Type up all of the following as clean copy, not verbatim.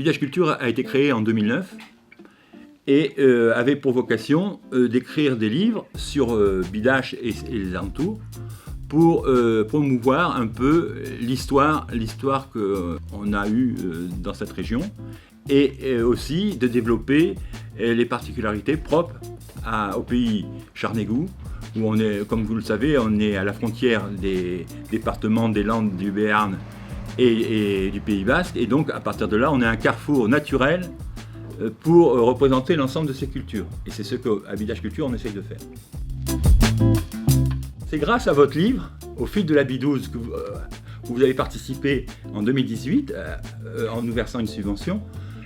Bidache Culture a été créé en 2009 et avait pour vocation d'écrire des livres sur Bidache et les alentours pour promouvoir un peu l'histoire qu'on a eue dans cette région et aussi de développer les particularités propres au pays Charnégou, où on est, comme vous le savez, on est à la frontière des départements des Landes, du Béarn et du Pays Basque, et donc à partir de là, on est un carrefour naturel pour représenter l'ensemble de ces cultures. Et c'est ce qu'à Bidache Culture, on essaye de faire. C'est grâce à votre livre, Au fil de la bidouze, où vous avez participé en 2018 en nous versant une subvention.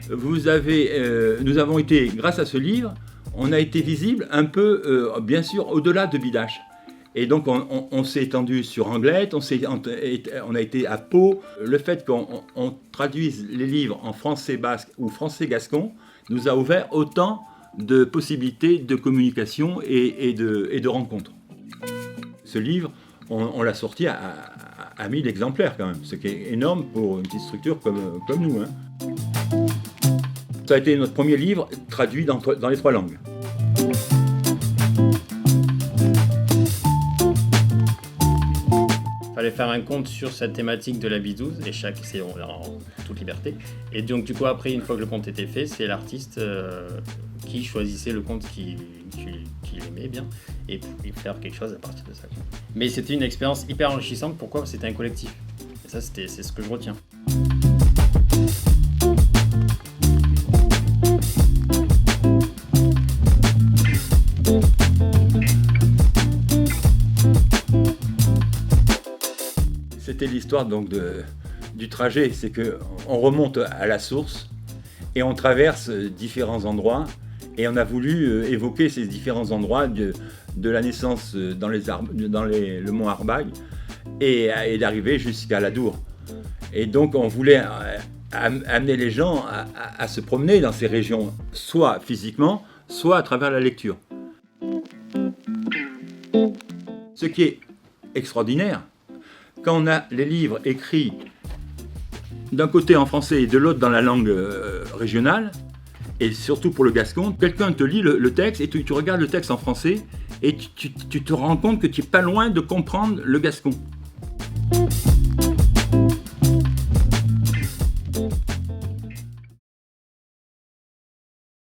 Nous avons été, grâce à ce livre, on a été visible un peu, bien sûr, au-delà de Bidache. Et donc on s'est étendu sur Anglette, on a été à Pau. Le fait qu'on traduise les livres en français basque ou français gascon nous a ouvert autant de possibilités de communication et de rencontres. Ce livre, on l'a sorti à 1000 exemplaires quand même, ce qui est énorme pour une petite structure comme nous. Hein. Ça a été notre premier livre traduit dans les 3 langues. Il fallait faire un conte sur cette thématique de la bidouze, et c'est en toute liberté. Et donc du coup après, une fois que le conte était fait, c'est l'artiste qui choisissait le conte qu'il aimait bien et faire quelque chose à partir de ça. Mais c'était une expérience hyper enrichissante. Pourquoi ? C'était un collectif. Et ça, c'est ce que je retiens. C'était l'histoire donc du trajet, c'est qu'on remonte à la source et on traverse différents endroits et on a voulu évoquer ces différents endroits de la naissance dans le mont Arbag et d'arriver jusqu'à l'Adour. Et donc on voulait amener les gens à se promener dans ces régions, soit physiquement, soit à travers la lecture. Ce qui est extraordinaire, quand on a les livres écrits d'un côté en français et de l'autre dans la langue régionale, et surtout pour le gascon, quelqu'un te lit le texte et tu regardes le texte en français et tu te rends compte que tu n'es pas loin de comprendre le gascon.